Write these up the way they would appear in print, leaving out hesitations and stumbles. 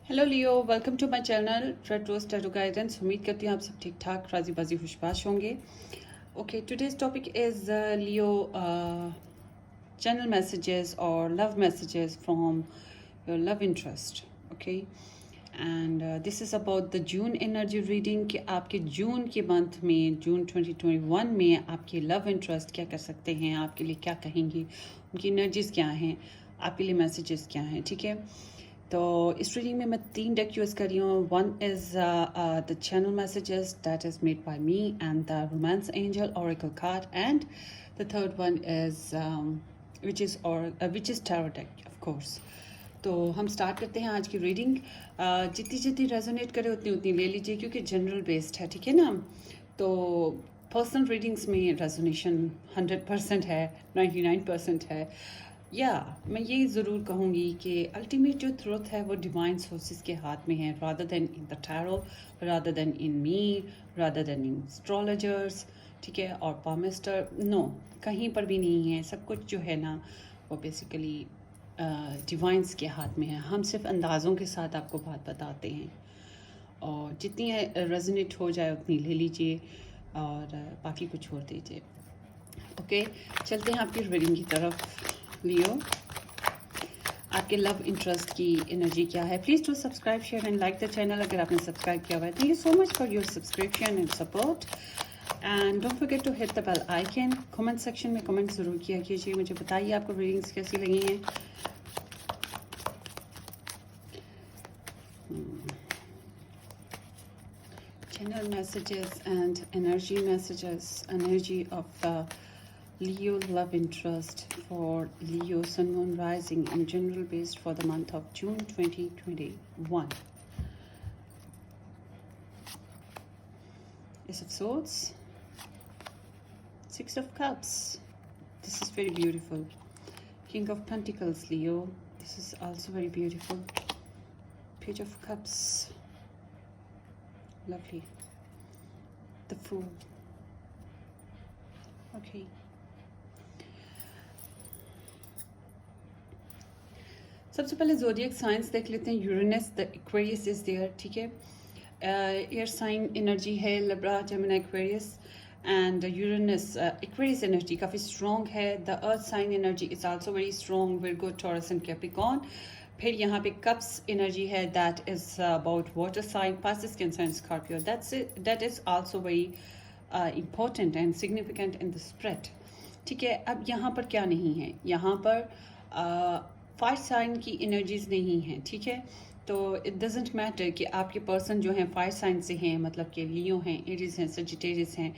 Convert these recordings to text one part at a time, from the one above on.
Hello Leo, welcome to my channel red rose tarot guidance. उम्मीद करती हूँ आप सब ठीक ठाक राजी बाजी खुशबाश होंगे। Okay, today's topic is Leo channel messages or love messages from your love interest. Okay, and this is about the June energy reading कि आपके जून के मंथ में, जून 2021 में आपके लव इंटरेस्ट क्या कर सकते हैं, आपके लिए क्या कहेंगे, उनकी एनर्जीज क्या हैं, आपके लिए मैसेजेस क्या हैं। ठीक है, तो इस रीडिंग में मैं 3 डेक यूज़ कर रही हूँ। One is the channel messages that is made by me and the romance angel Oracle card, and the third one is which is tarot deck of course. तो हम स्टार्ट करते हैं आज की रीडिंग। जितनी जितनी रेजोनेट करे उतनी उतनी ले लीजिए, क्योंकि जनरल बेस्ड है, ठीक है ना। तो पर्सनल रीडिंग्स में रेजोनेशन 100% है, 99% है। मैं ये ज़रूर कहूँगी कि अल्टीमेट जो ट्रुथ है वो डिवाइन सोर्सेज के हाथ में है, rather then in the tarot, rather then in me, rather then in astrologers, ठीक है, और पामिस्टर। नो, कहीं पर भी नहीं है। सब कुछ जो है ना वो बेसिकली डिवाइंस के हाथ में है। हम सिर्फ अंदाज़ों के साथ आपको बात बताते हैं, और जितनी रेजोनेट हो जाए उतनी ले लीजिए, और बाकी को छोड़ दीजिए। ओके, चलते हैं आपकी रीडिंग की तरफ। लियो, आपके लव इंटरेस्ट की एनर्जी क्या है? Please to subscribe, share and like the channel अगर आपने सब्सक्राइब किया हुआ है। Thank you so much for your subscription and support, and don't forget to hit the bell icon. Comment section में comment ज़रूर किया कीजिए, मुझे बताइए आपको रीडिंग्स कैसी लगी हैं। Channel messages and energy messages, energy of the Leo love interest for Leo Sun Moon Rising in general based for the month of June 2021. Ace of Swords, Six of Cups. This is very beautiful. King of Pentacles, Leo. This is also very beautiful. Page of Cups. Lovely. The Fool. Okay. सबसे पहले zodiac science देख लेते हैं। Uranus, the Aquarius is there, ठीक है। Air sign energy है, Libra, Gemini, Aquarius, and Uranus Aquarius energy काफ़ी strong है। The earth sign energy is also very strong, Virgo, Taurus and Capricorn. फिर यहाँ पे कप्स एनर्जी है, that is about water sign, Pisces, Cancer and Scorpio. That is also very important and significant in the spread, ठीक है। अब यहाँ पर क्या नहीं है, यहाँ पर फायर साइन की एनर्जीज नहीं हैं, ठीक है। तो इट डजेंट मैटर कि आपके पर्सन जो हैं फायर साइन से हैं, मतलब कि लियो हैं, एरीज हैं, सजिटेरियस हैं,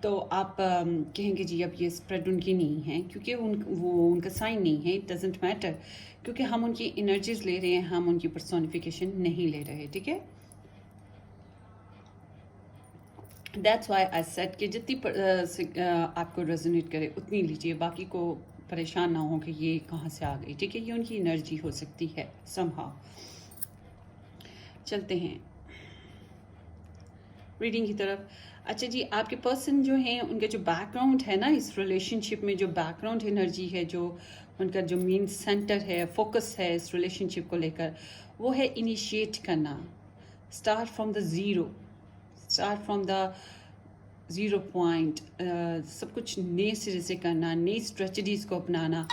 तो आप कहेंगे जी अब ये स्प्रेड उनकी नहीं है, क्योंकि वो उनका साइन नहीं है। इट डजेंट मैटर, क्योंकि हम उनकी एनर्जीज ले रहे हैं, हम उनकी पर्सोनिफिकेशन नहीं ले रहे, ठीक है। दैट्स वाई आई सेड कि जितनी आपको रेजोनेट करे उतनी लीजिए, बाकी को परेशान ना हो कि ये कहाँ से आ गई, ठीक है। ये उनकी एनर्जी हो सकती है समहाउ। चलते हैं रीडिंग की तरफ। अच्छा जी, आपके पर्सन जो हैं उनका जो बैकग्राउंड है ना इस रिलेशनशिप में, जो बैकग्राउंड एनर्जी है, जो उनका जो मेन सेंटर है, फोकस है इस रिलेशनशिप को लेकर, वो है इनिशिएट करना, start from the zero, start from the zero point, सब कुछ नए सिरे से करना, नई स्ट्रेटजीज़ को अपनाना।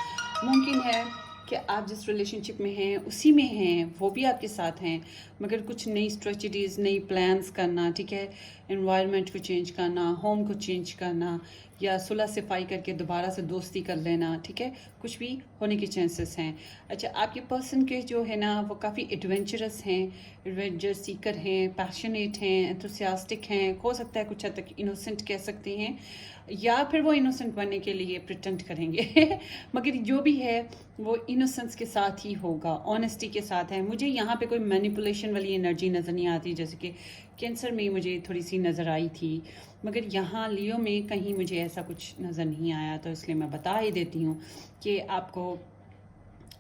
मुमकिन है कि आप जिस रिलेशनशिप में हैं उसी में हैं, वो भी आपके साथ हैं, मगर कुछ नई स्ट्रेटजीज़, नई प्लान्स करना, ठीक है। एनवायरनमेंट को चेंज करना, होम को चेंज करना, या सुलह सफाई करके दोबारा से दोस्ती कर लेना, ठीक है। कुछ भी होने के चांसेस हैं। अच्छा, आपके पर्सन के जो है ना वो काफ़ी एडवेंचरस हैं, एडवेंचर सीकर हैं, पैशनेट हैं, एंथुसियास्टिक हैं, हो सकता है कुछ हद तक इनोसेंट कह सकते हैं, या फिर वो इनोसेंट बनने के लिए प्रिटेंड करेंगे मगर जो भी है वो इनोसेंस के साथ ही होगा, ऑनेस्टी के साथ है। मुझे यहाँ पे कोई मैनिपुलेशन वाली एनर्जी नज़र नहीं आती, जैसे कि कैंसर में मुझे थोड़ी सी नज़र आई थी, मगर यहाँ लियो में कहीं मुझे ऐसा कुछ नज़र नहीं आया। तो इसलिए मैं बता ही देती हूँ कि आपको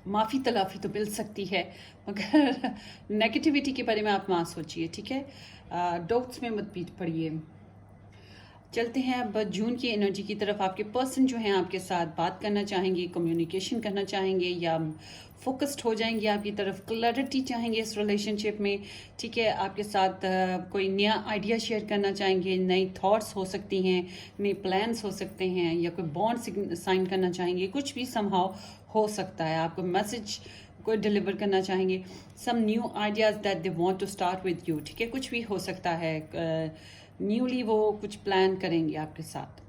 माफ़ी तलाफ़ी तो मिल सकती है, मगर नेगेटिविटी के बारे में आप ना सोचिए, ठीक है। डाउट्स में मत पड़िए। چلتے ہیں اب جون کی انرجی کی طرف. آپ کے پرسن جو ہیں آپ کے ساتھ بات کرنا چاہیں گے, کمیونیکیشن کرنا چاہیں گے, یا فوکسڈ ہو جائیں گے آپ کی طرف, کلیئرٹی چاہیں گے اس ریلیشن شپ میں. ٹھیک ہے, آپ کے ساتھ کوئی نیا آئیڈیا شیئر کرنا چاہیں گے, نئی تھاٹس ہو سکتی ہیں, نئے پلانس ہو سکتے ہیں, یا کوئی بانڈ سائن کرنا چاہیں گے, کچھ بھی سم ہاؤ ہو سکتا ہے. آپ کو میسج کو ڈلیور کرنا چاہیں گے, some new ideas that they want to start with you. ٹھیک ہے, کچھ بھی ہو سکتا ہے, نیولی وہ کچھ پلان کریں گے آپ کے ساتھ.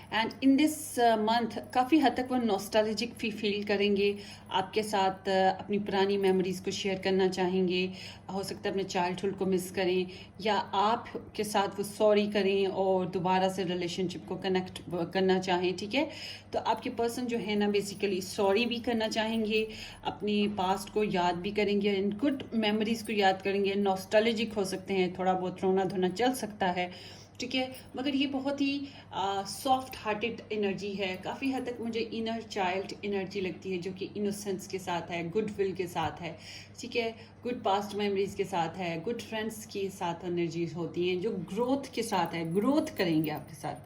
اینڈ ان دس منتھ کافی حد تک وہ نوسٹالجک فیل کریں گے آپ کے ساتھ, اپنی پرانی میموریز کو شیئر کرنا چاہیں گے. ہو سکتا ہے اپنے چائلڈ ہوڈ کو مس کریں, یا آپ کے ساتھ وہ سوری کریں اور دوبارہ سے ریلیشن شپ کو کنیکٹ کرنا چاہیں. ٹھیک ہے, تو آپ کے پرسن جو ہے نا بیسیکلی سوری بھی کرنا چاہیں گے, اپنی پاسٹ کو یاد بھی کریں گے, اینڈ گڈ میموریز کو یاد کریں گے. نوسٹالجک ہو سکتے ہیں, تھوڑا بہت رونا دھونا چل سکتا ہے. ٹھیک ہے, مگر یہ بہت ہی سافٹ ہارٹڈ انرجی ہے. کافی حد تک مجھے انر چائلڈ انرجی لگتی ہے, جو کہ انوسینس کے ساتھ ہے, گڈ ول کے ساتھ ہے. ٹھیک ہے, گڈ پاسٹ میموریز کے ساتھ ہے, گڈ فرینڈس کے ساتھ انرجیز ہوتی ہیں, جو گروتھ کے ساتھ ہے, گروتھ کریں گے آپ کے ساتھ.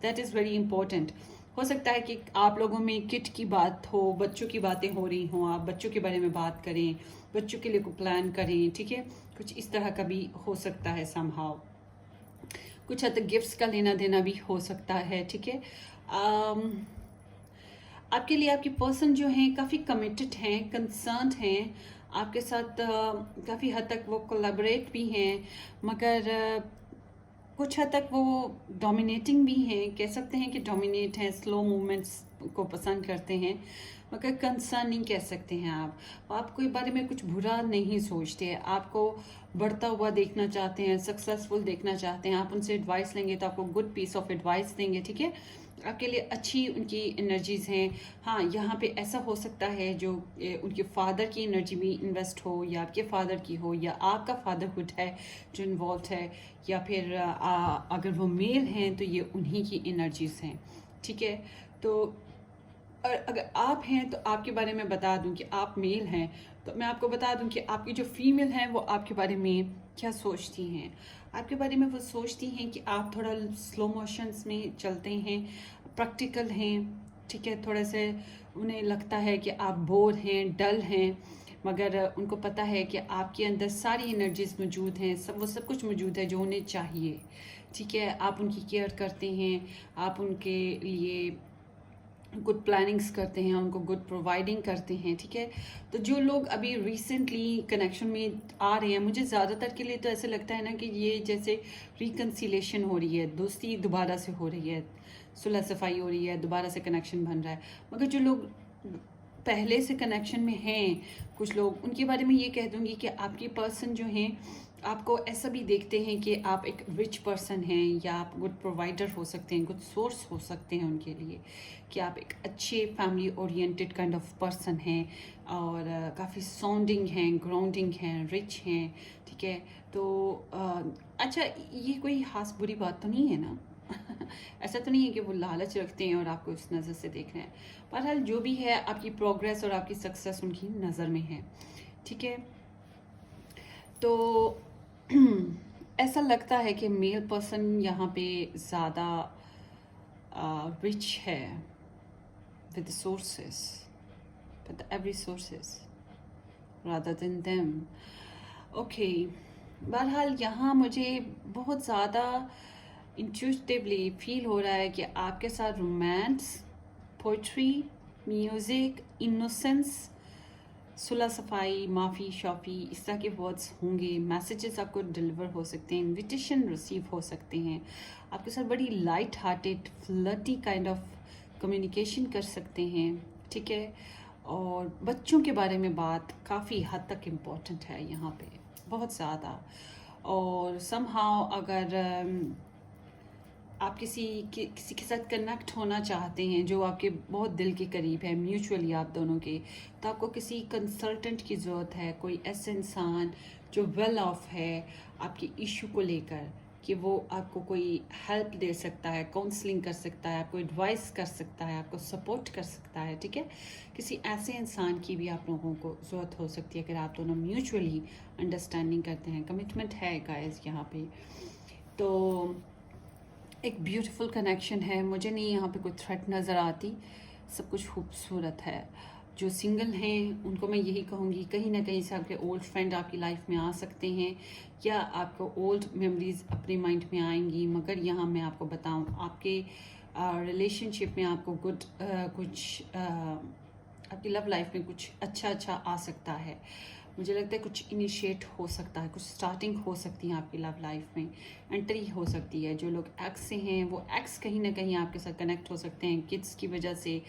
That is very important. ہو سکتا ہے کہ آپ لوگوں میں کٹ کی بات ہو, بچوں کی باتیں ہو رہی ہوں, آپ بچوں کے بارے میں بات کریں, بچوں کے لیے کو پلان کریں. ٹھیک ہے, کچھ اس طرح کا بھی ہو سکتا ہے سم ہاؤ. کچھ حد تک گفٹس کا لینا دینا بھی ہو سکتا ہے. ٹھیک ہے, آپ کے لیے آپ کی پرسن جو ہیں کافی کمیٹڈ ہیں, کنسرنڈ ہیں آپ کے ساتھ, کافی حد تک وہ کولیبریٹ بھی ہیں, مگر کچھ حد تک وہ ڈومینیٹنگ بھی ہیں. کہہ سکتے ہیں کہ ڈومینیٹ ہیں, سلو موومنٹس کو پسند کرتے ہیں, مگر کنسرن نہیں کہہ سکتے ہیں. آپ کے بارے میں کچھ برا نہیں سوچتے, آپ کو بڑھتا ہوا دیکھنا چاہتے ہیں, سکسیزفل دیکھنا چاہتے ہیں. آپ ان سے ایڈوائس لیں گے تو آپ کو گڈ پیس آف ایڈوائس دیں گے. ٹھیک ہے, آپ کے لیے اچھی ان کی انرجیز ہیں. ہاں, یہاں پہ ایسا ہو سکتا ہے جو ان کے فادر کی انرجی بھی انویسٹ ہو, یا آپ کے فادر کی ہو, یا آپ کا فادرہڈ ہے جو انوالوڈ ہے, یا پھر اگر وہ میل ہیں تو یہ انہی کی انرجیز ہیں. ٹھیک ہے, تو اگر آپ ہیں تو آپ کے بارے میں بتا دوں کہ آپ میل ہیں, تو میں آپ کو بتا دوں کہ آپ کی جو فیمیل ہیں وہ آپ کے بارے میں کیا سوچتی ہیں. آپ کے بارے میں وہ سوچتی ہیں کہ آپ تھوڑا سلو موشنز میں چلتے ہیں, پریکٹیکل ہیں. ٹھیک ہے, تھوڑا سے انہیں لگتا ہے کہ آپ بور ہیں, ڈل ہیں, مگر ان کو پتہ ہے کہ آپ کے اندر ساری انرجیز موجود ہیں, وہ سب کچھ موجود ہے جو انہیں چاہیے. ٹھیک ہے, آپ ان کی کیئر کرتے ہیں, آپ ان کے لیے گڈ پلاننگس کرتے ہیں, ان کو گڈ پرووائڈنگ کرتے ہیں. ٹھیک ہے, تو جو لوگ ابھی ریسنٹلی کنیکشن میں آ رہے ہیں, مجھے زیادہ تر کے لیے تو ایسے لگتا ہے نا کہ یہ جیسے ریکنسیلیشن ہو رہی ہے, دوستی دوبارہ سے ہو رہی ہے, صلح صفائی ہو رہی ہے, دوبارہ سے کنیکشن بن رہا ہے. مگر جو لوگ پہلے سے کنیکشن میں ہیں, کچھ لوگ, ان کے بارے میں یہ کہہ دوں گی کہ آپ کی پرسن جو ہیں آپ کو ایسا بھی دیکھتے ہیں کہ آپ ایک رچ پرسن ہیں, یا آپ گڈ پرووائڈر ہو سکتے ہیں, گڈ سورس ہو سکتے ہیں ان کے لیے, کہ آپ ایک اچھے family oriented kind of person ہیں, اور کافی ساؤنڈنگ ہیں, گراؤنڈنگ ہیں, رچ ہیں. ٹھیک ہے, تو اچھا, یہ کوئی خاص بری بات تو نہیں ہے نا. ایسا تو نہیں ہے کہ وہ لالچ رکھتے ہیں اور آپ کو اس نظر سے دیکھ رہے ہیں. بہرحال جو بھی ہے, آپ کی پروگریس اور آپ کی سکسیس ان کی نظر میں ہے. ٹھیک ہے, تو ایسا لگتا ہے کہ میل پرسن یہاں پہ زیادہ رچ ہے with the sources, with every sources rather than them. Okay, بہرحال یہاں مجھے بہت زیادہ انٹیوٹیولی فیل ہو رہا ہے کہ آپ کے ساتھ رومانس, پوئٹری, میوزک, انوسنس, صلح صفائی, معافی شافی, اس طرح کے ورڈس ہوں گے. میسیجز آپ کو ڈلیور ہو سکتے ہیں, انویٹیشن ریسیو ہو سکتے ہیں. آپ کے ساتھ بڑی light hearted, flirty kind of communication کر سکتے ہیں. ٹھیک ہے, اور بچوں کے بارے میں بات کافی حد تک امپورٹنٹ ہے یہاں پہ, بہت زیادہ. اور سم ہاؤ اگر آپ کسی کے ساتھ کنیکٹ ہونا چاہتے ہیں جو آپ کے بہت دل کے قریب ہے, میوچولی آپ دونوں کے, تو آپ کو کسی کنسلٹنٹ کی ضرورت ہے, کوئی ایسے انسان جو ویل آف ہے آپ کی ایشو کو لے کر, کہ وہ آپ کو کوئی ہیلپ دے سکتا ہے, کاؤنسلنگ کر سکتا ہے, آپ کو ایڈوائس کر سکتا ہے, آپ کو سپورٹ کر سکتا ہے. ٹھیک ہے, کسی ایسے انسان کی بھی آپ لوگوں کو ضرورت ہو سکتی ہے اگر آپ دونوں میوچولی انڈرسٹینڈنگ کرتے ہیں. کمٹمنٹ ہے گائز یہاں پہ. تو एक ब्यूटीफुल कनेक्शन है, मुझे नहीं यहाँ पे कोई थ्रेट नज़र आती, सब कुछ खूबसूरत है। जो सिंगल हैं उनको मैं यही कहूँगी, कहीं ना कहीं से आपके ओल्ड फ्रेंड आपकी लाइफ में आ सकते हैं या आपको ओल्ड मेमोरीज अपने माइंड में आएंगी, मगर यहाँ मैं आपको बताऊँ आपके रिलेशनशिप में आपको आपकी लव लाइफ में कुछ अच्छा आ सकता है। मुझे लगता है कुछ इनिशिएट हो सकता है, कुछ स्टार्टिंग हो सकती है आपकी लव लाइफ में, एंट्री हो सकती है। जो लोग एक्स से हैं वो एक्स कहीं ना कहीं आपके साथ कनेक्ट हो सकते हैं किड्स की वजह से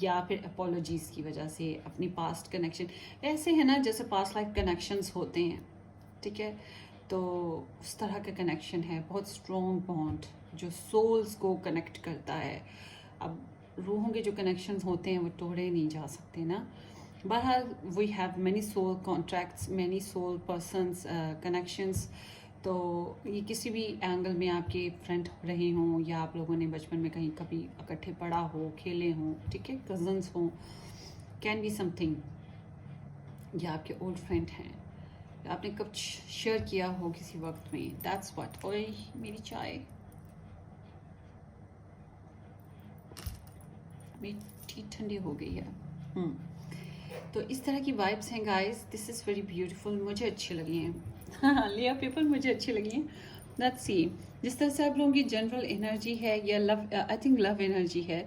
या फिर अपोलॉजीज़ की वजह से, अपनी पास्ट कनेक्शन ऐसे है ना जैसे पास्ट लाइफ कनेक्शंस होते हैं, ठीक है। तो उस तरह का कनेक्शन है, बहुत स्ट्रॉन्ग बॉन्ड जो सोल्स को कनेक्ट करता है। अब रूहों के जो कनेक्शंस होते हैं वो तोड़े नहीं जा सकते ना। बहरहाल we have many soul contracts, many soul persons connections. तो ये किसी भी एंगल में आपके फ्रेंड रहे हों या आप लोगों ने बचपन में कहीं कभी इकट्ठे पढ़ा हो, खेले हों, ठीक है, कज़न्स हों, कैन बी समथिंग, या आपके ओल्ड फ्रेंड हैं, आपने कुछ शेयर किया हो किसी वक्त में, दैट्स व्हाट। ओए मेरी चाय मीठी ठंडी हो गई है। तो इस तरह की वाइब्स हैं guys, this is very beautiful, मुझे अच्छी लगी हैं। हाँ, लिया पीपल मुझे अच्छी लगी हैं। लेट्स सी, जिस तरह से आप लोगों की जनरल एनर्जी है या love, I think love energy है,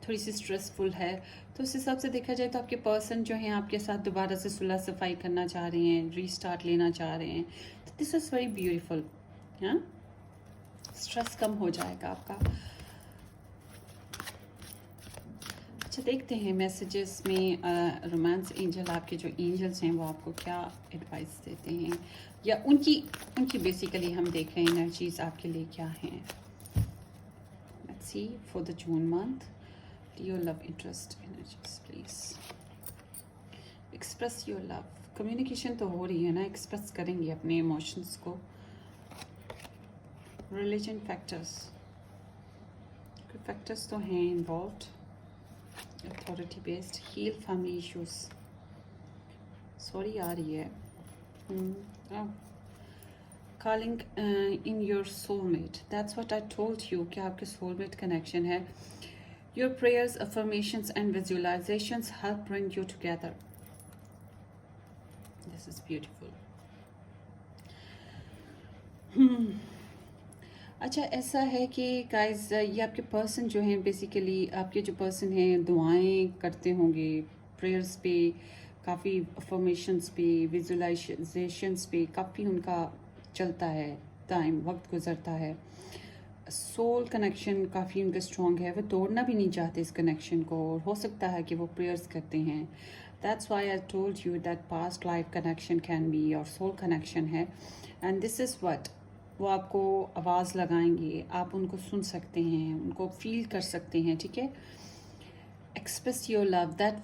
थोड़ी सी स्ट्रेसफुल है, तो उस हिसाब से देखा जाए तो आपके पर्सन जो हैं आपके साथ दोबारा से सुलह सफाई करना चाह रहे हैं, रीस्टार्ट लेना चाह रहे हैं, तो दिस इज़ वेरी ब्यूटीफुल। हाँ, स्ट्रेस कम हो जाएगा आपका। अच्छा, देखते हैं मैसेजेस में रोमांस एंजल, आपके जो एंजल्स हैं वो आपको क्या एडवाइस देते हैं, या उनकी बेसिकली हम देख रहे हैं एनर्जीज आपके लिए क्या हैं। Let's see for the June month your love interest energies, please express your love. Communication तो हो रही है ना, एक्सप्रेस करेंगे अपने इमोशंस को। रिलीजन फैक्टर्स तो हैं involve, authority based, heal family issues, sorry आ रही है। calling in your soulmate, that's what I told you कि आपके soulmate connection है। your prayers, affirmations and visualizations help bring you together, this is beautiful। अच्छा, ऐसा है कि गाइस ये आपके पर्सन जो हैं, बेसिकली आपके जो पर्सन हैं दुआएं करते होंगे, प्रेयर्स पे काफ़ी, अफर्मेशंस पे, विजुलाइजेशंस पे काफ़ी उनका चलता है, टाइम वक्त गुजरता है। सोल कनेक्शन काफ़ी उनका स्ट्रॉन्ग है, वो तोड़ना भी नहीं चाहते इस कनेक्शन को, और हो सकता है कि वो प्रेयर्स करते हैं। That's Y I told you that past life connection can be और सोल कनेक्शन है, एंड दिस इज़ व्हाट, वो आपको आवाज़ लगाएंगे, आप उनको सुन सकते हैं, उनको फील कर सकते हैं, ठीक है। Express your love, that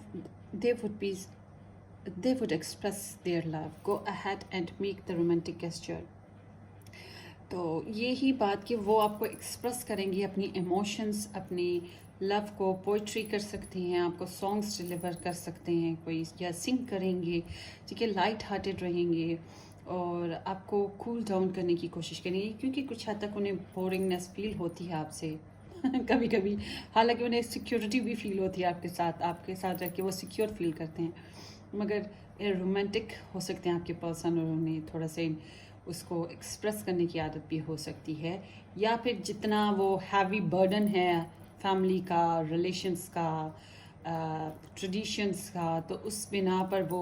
they would express their love, go ahead and make the romantic gesture। तो ये ही बात कि वो आपको एक्सप्रेस करेंगे अपनी इमोशंस, अपनी लव को पोइट्री कर सकते हैं, आपको सॉन्ग्स डिलीवर कर सकते हैं कोई, या सिंग करेंगे, ठीक है, लाइट हार्टेड रहेंगे और आपको कूल डाउन करने की कोशिश करेंगे, क्योंकि कुछ हद तक उन्हें बोरिंगनेस फील होती है आपसे कभी कभी, हालांकि उन्हें सिक्योरिटी भी फील होती है आपके साथ रह के वो सिक्योर फील करते हैं, मगर रोमांटिक हो सकते हैं आपके पर्सन, और उन्हें थोड़ा सा उसको एक्सप्रेस करने की आदत भी हो सकती है, या फिर जितना वो हैवी बर्डन है फैमिली का, रिलेशंस का, ट्रेडिशंस का, तो उस बिना पर वो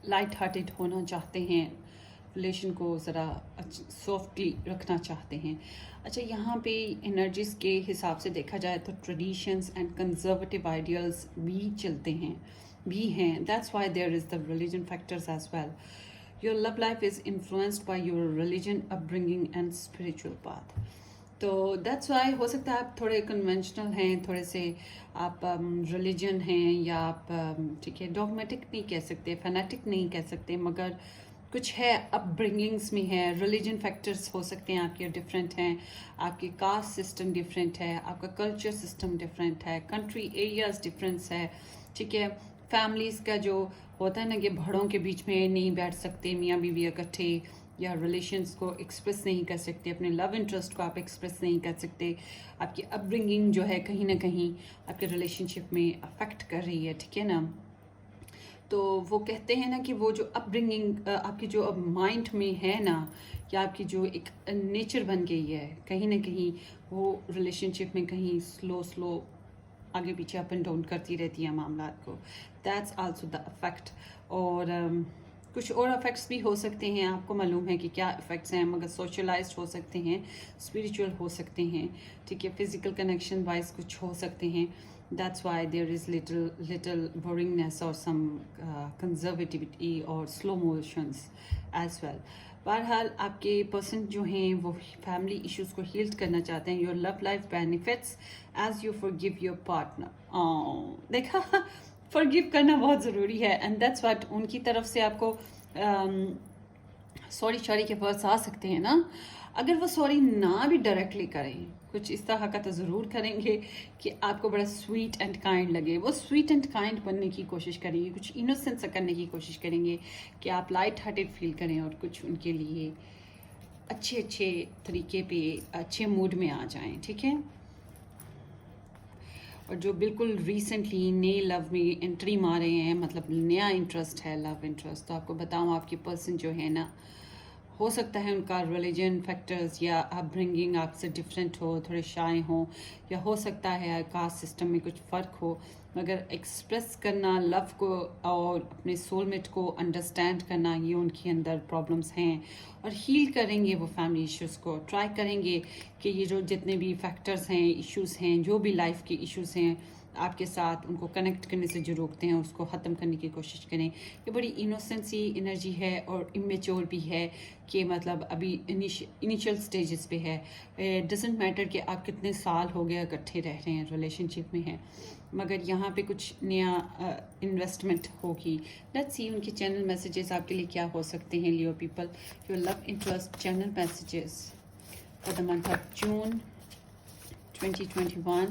लाइट हार्टेड होना चाहते हैं, रिलेशन को ज़रा सॉफ्टली रखना चाहते हैं। अच्छा, यहाँ पे एनर्जीज के हिसाब से देखा जाए तो ट्रेडिशंस एंड कंजर्वेटिव आइडियल्स भी चलते हैं, भी हैं, that's why there is the religion factors as well. Your love life is influenced by your religion upbringing and spiritual path. तो दैट्स वाई हो सकता है आप थोड़े कन्वेंशनल हैं, थोड़े से आप रिलीजन हैं, या आप ठीक है, डॉगमेटिक नहीं कह सकते, फैनेटिक नहीं कह सकते, मगर कुछ है अपब्रिंगिंग्स में है। रिलीजन फैक्टर्स हो सकते हैं आपके डिफरेंट हैं, आपके कास्ट सिस्टम डिफरेंट है, आपका कल्चर सिस्टम डिफरेंट है, कंट्री एरियाज डिफरेंस है, ठीक है। फैमिलीज़ का जो होता है ना कि बड़ों के बीच में नहीं बैठ सकते मियाँ बीवी इकट्ठे, या रिलेशंस को एक्सप्रेस नहीं कर सकते, अपने लव इंटरेस्ट को आप एक्सप्रेस नहीं कर सकते, आपकी अपब्रिंगिंग जो है कहीं ना कहीं आपके रिलेशनशिप में अफेक्ट कर रही है, ठीक है ना। तो वो कहते हैं ना कि वो जो अपब्रिंगिंग आपकी जो अब माइंड में है ना, या आपकी जो एक नेचर बन गई है, कहीं ना कहीं वो रिलेशनशिप में कहीं स्लो आगे पीछे अप एंड डाउन करती रहती है मामला को। That's also the affect. और कुछ और इफेक्ट्स भी हो सकते हैं, आपको मालूम है कि क्या इफेक्ट्स हैं, मगर सोशलाइज्ड हो सकते हैं, स्पिरिचुअल हो सकते हैं, ठीक है, फिजिकल कनेक्शन वाइज कुछ हो सकते हैं। That's why there is little boringness और सम कंजर्वेटिविटी और स्लो मोशंस एज वेल। बहरहाल आपके पर्सन जो हैं वो फैमिली इश्यूज को हील करना चाहते हैं। Your love life benefits as you forgive your partner. देखा, फॉरगिव करना बहुत ज़रूरी है, एंड दैट्स व्हाट उनकी तरफ से आपको सॉरी के वर्ड्स आ सकते हैं ना। अगर वो सॉरी ना भी डायरेक्टली करें, कुछ इस तरह का तो ज़रूर करेंगे कि आपको बड़ा स्वीट एंड काइंड लगे। वो स्वीट एंड काइंड बनने की कोशिश करेंगे, कुछ इनोसेंट सा करने की कोशिश करेंगे कि आप लाइट हार्टेड फील करें और कुछ उनके लिए अच्छे तरीके पे अच्छे मूड में आ जाएं, ठीक है। और जो बिल्कुल रिसेंटली नए लव में एंट्री मारे हैं, मतलब नया इंटरेस्ट है, लव इंटरेस्ट, तो आपको बताऊं आपके पर्सन जो है ना, हो सकता है उनका रिलीजन फैक्टर्स या अपब्रिंगिंग आपसे डिफरेंट हो, थोड़े शाय हो, या हो सकता है कास्ट सिस्टम में कुछ फ़र्क हो, मगर एक्सप्रेस करना लव को और अपने सोलमेट को अंडरस्टैंड करना, ये उनके अंदर प्रॉब्लम्स हैं। और हील करेंगे वो फैमिली इश्यूज़ को, ट्राई करेंगे कि ये जो जितने भी फैक्टर्स हैं, इश्यूज़ हैं, जो भी लाइफ के इश्यूज़ हैं आपके साथ, उनको कनेक्ट करने से जो रोकते हैं उसको ख़त्म करने की कोशिश करें। ये बड़ी इनोसेंसी एनर्जी है और इमेच्योर भी है कि मतलब अभी इनिशियल स्टेजेस पे है। डजेंट मैटर कि आप कितने साल हो गए इकट्ठे रह रहे हैं, रिलेशनशिप में हैं, मगर यहाँ पे कुछ नया इन्वेस्टमेंट होगी। लेट्स सी उनके चैनल मैसेजेस आपके लिए क्या हो सकते हैं। Leo people, your love interest channel messages for the month of June 2021,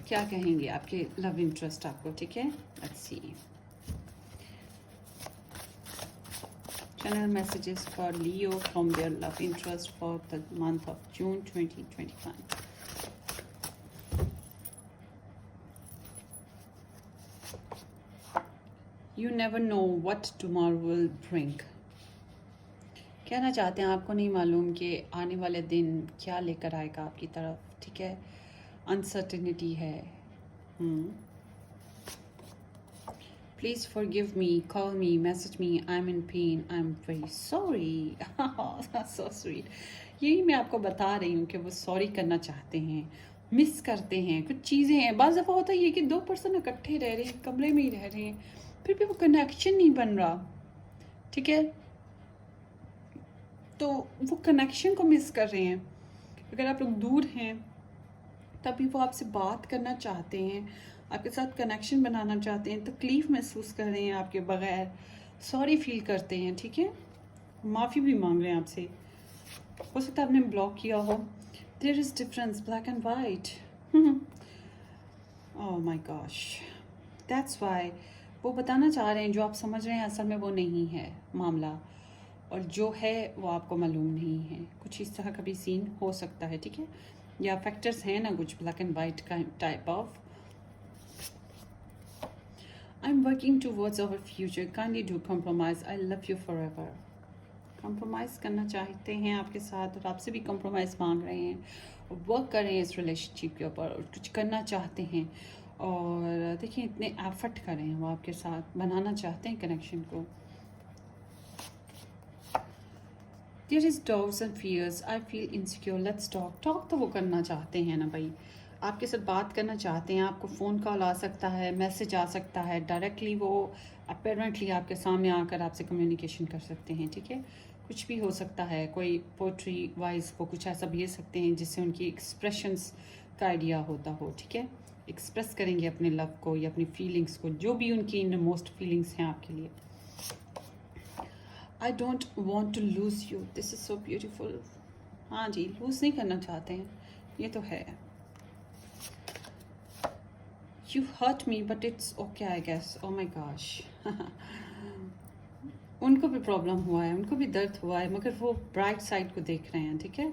क्या कहेंगे आपके लव इंटरेस्ट आपको, ठीक है। Let's see channel messages for Leo from their love interest for the month of June 2021. You never know what tomorrow will bring. कहना चाहते हैं आपको नहीं मालूम कि आने वाले दिन क्या लेकर आएगा आपकी तरफ, ठीक है। अनसर्टेनिटी है। Please forgive me, call me, message me, I'm in pain, I'm very sorry. That's so sweet. यही मैं आपको बता रही हूँ कि वो सॉरी करना चाहते हैं, मिस करते हैं कुछ चीज़ें हैं। बाज़ दफ़ा होता है ये कि दो पर्सन इकट्ठे रह रहे हैं, कमरे में ही रह रहे हैं, फिर भी वो कनेक्शन नहीं बन रहा, ठीक है। तो वो कनेक्शन को मिस कर रहे हैं। अगर आप लोग दूर हैं तभी वो आपसे बात करना चाहते हैं, आपके साथ कनेक्शन बनाना चाहते हैं, तकलीफ़ महसूस कर रहे हैं आपके बगैर, सॉरी फील करते हैं, ठीक है, माफ़ी भी मांग रहे हैं आपसे। हो सकता है आपने ब्लॉक किया हो। There is difference, black and white. Oh my gosh, that's why वो बताना चाह रहे हैं जो आप समझ रहे हैं असल में वो नहीं है मामला, और जो है वो आपको मालूम नहीं है। कुछ इस तरह का भी सीन हो सकता है, ठीक है, या फैक्टर्स हैं ना कुछ ब्लैक एंड वाइट का type of. I'm working towards our future. Kindly do compromise. I love you forever. Compromise करना चाहते हैं आपके साथ और आपसे भी compromise मांग रहे हैं और वर्क कर रहे हैं इस रिलेशनशिप के ऊपर और कुछ करना चाहते हैं। और देखिए इतने एफर्ट कर रहे हैं वो आपके साथ, बनाना चाहते हैं कनेक्शन को। There is doubts and fears. I feel insecure. Let's talk. Talk तो वो करना चाहते हैं ना भाई, आपके साथ बात करना चाहते हैं। आपको फ़ोन कॉल आ सकता है, मैसेज आ सकता है, डायरेक्टली वो अपेरेंटली आपके सामने आकर आपसे कम्युनिकेशन कर सकते हैं, ठीक है। कुछ भी हो सकता है, कोई पोट्री वाइज वो कुछ ऐसा भेज सकते हैं जिससे उनकी एक्सप्रेशंस का आइडिया होता हो, ठीक है। एक्सप्रेस करेंगे अपने लव को या अपनी फीलिंग्स को, जो भी उनकी इनमोस्ट फीलिंग्स हैं आपके लिए। I don't want to lose you, this is so beautiful. हाँ जी, लूज़ नहीं करना चाहते हैं, ये तो है। You hurt me, but it's okay, I guess. Oh my gosh. उनको भी प्रॉब्लम हुआ है, उनको भी दर्द हुआ है, मगर वो ब्राइट साइड को देख रहे हैं, ठीक है,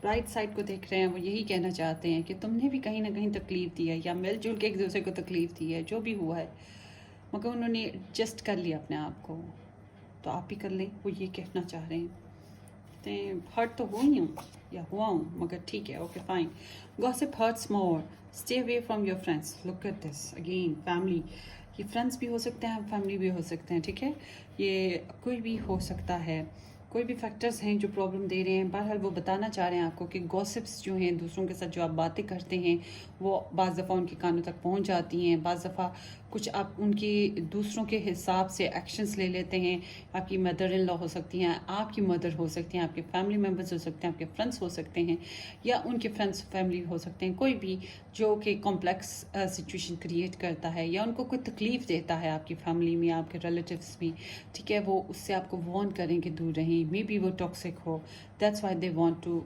ब्राइट साइड को देख रहे हैं। वो यही कहना चाहते हैं कि तुमने भी कहीं ना कहीं तकलीफ़ दी है, या मिलजुल के एक दूसरे को तकलीफ़ दी है, जो भी हुआ है, मगर उन्होंने एडजस्ट कर लिया अपने आप को, तो आप भी कर लें, वो ये कहना चाह रहे हैं। हर्ट तो हुई हूँ या हुआ हूँ, मगर ठीक है, okay fine. Gossip hurts more, stay away from your friends. Look at this again, family, ये फ्रेंड्स भी हो सकते हैं, फैमिली भी हो सकते हैं, ठीक है, ये कोई भी हो सकता है, कोई भी फैक्टर्स हैं जो प्रॉब्लम दे रहे हैं। बहरहाल वो बताना चाह रहे हैं आपको कि गॉसिप्स जो हैं, दूसरों के साथ जो आप बातें करते हैं, वो बाज़ दफ़ा उनके कानों तक पहुंच जाती हैं, बाज़ दफ़ा कुछ आप उनकी दूसरों के हिसाब से एक्शंस ले लेते हैं। आपकी मदर इन लॉ हो सकती हैं, आपकी मदर हो सकती हैं, आपके फैमिली मेम्बर्स हो सकते हैं, आपके फ्रेंड्स हो सकते हैं, या उनके फ्रेंड्स फैमिली हो सकते हैं, कोई भी जो कि कॉम्प्लेक्स सिचुएशन क्रिएट करता है या उनको कोई तकलीफ़ देता है आपकी फैमिली में, आपके रिलेटिव्स में, ठीक है, वो उससे आपको वार्न करें कि दूर रहें। मे बी वो टॉक्सिक हो, that's why they want to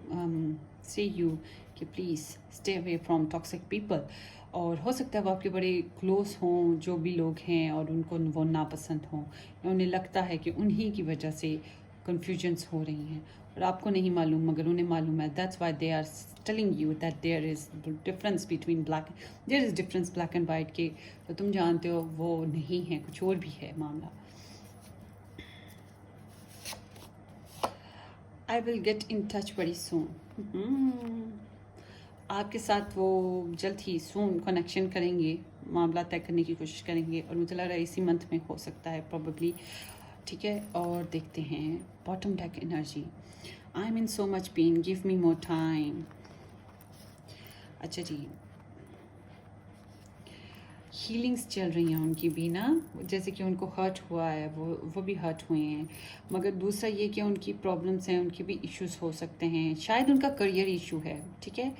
say you कि please stay away from toxic people. और हो सकता है वो आपके बड़े क्लोज हों, जो भी लोग हैं, और उनको वो नापसंद हों, या उन्हें लगता है कि उन्हीं की वजह से कन्फ्यूजन्स हो रही हैं और आपको नहीं मालूम, मगर उन्हें मालूम है। That's why they are telling you that there is difference between there is difference black and white के, तो तुम जानते हो वो नहीं है, कुछ और भी है मामला। I will get in touch very soon, आपके साथ वो जल्द ही सून कनेक्शन करेंगे, मामला तय करने की कोशिश करेंगे, और मुझे लग रहा है इसी मंथ में हो सकता है प्रॉबेबली, ठीक है। और देखते हैं bottom deck energy, I am in so much pain, give me more time. अच्छा जी, हीलिंग्स चल रही हैं उनकी भी ना, जैसे कि उनको हर्ट हुआ है, वो भी हर्ट हुए हैं, मगर दूसरा ये कि उनकी प्रॉब्लम्स हैं, उनके भी इश्यूज हो सकते हैं, शायद उनका करियर इशू है, ठीक है,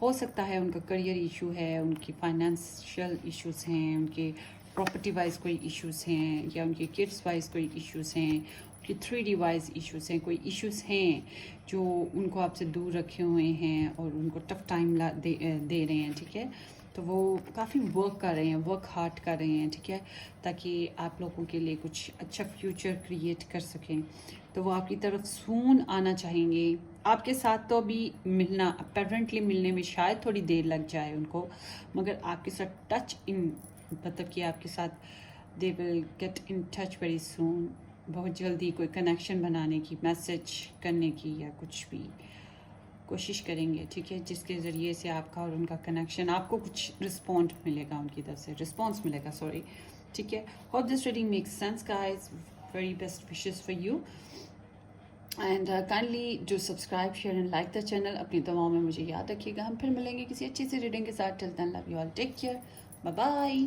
हो सकता है उनका करियर इशू है, उनकी फाइनेंशियल इश्यूज हैं, उनके प्रॉपर्टी वाइज कोई इश्यूज हैं, या उनके किड्स वाइज कोई इश्यूज हैं, उनकी 3D वाइज इश्यूज हैं, कोई इश्यूज हैं जो उनको आपसे दूर रखे हुए हैं और उनको टफ टाइम दे रहे हैं, ठीक है। तो वो काफ़ी वर्क कर रहे हैं, वर्क हार्ड कर रहे हैं, ठीक है, ताकि आप लोगों के लिए कुछ अच्छा फ्यूचर क्रिएट कर सकें। तो वो आपकी तरफ सून आना चाहेंगे, आपके साथ तो अभी मिलना, अपेरेंटली मिलने में शायद थोड़ी देर लग जाए उनको, मगर आपके साथ टच इन, मतलब कि आपके साथ they will get in touch very soon, बहुत जल्दी कोई कनेक्शन बनाने की, मैसेज करने की, या कुछ भी कोशिश करेंगे, ठीक है, जिसके ज़रिए से आपका और उनका कनेक्शन, आपको कुछ रिस्पॉन्ड मिलेगा, उनकी तरफ से रिस्पॉन्स मिलेगा, सॉरी, ठीक है। Hope this reading makes sense guys, very best wishes for you, and kindly do subscribe, share and like the channel. अपनी दुआओं में मुझे याद रखिएगा, हम फिर मिलेंगे किसी अच्छी सी रीडिंग के साथ। Till then love you all, take care, bye bye.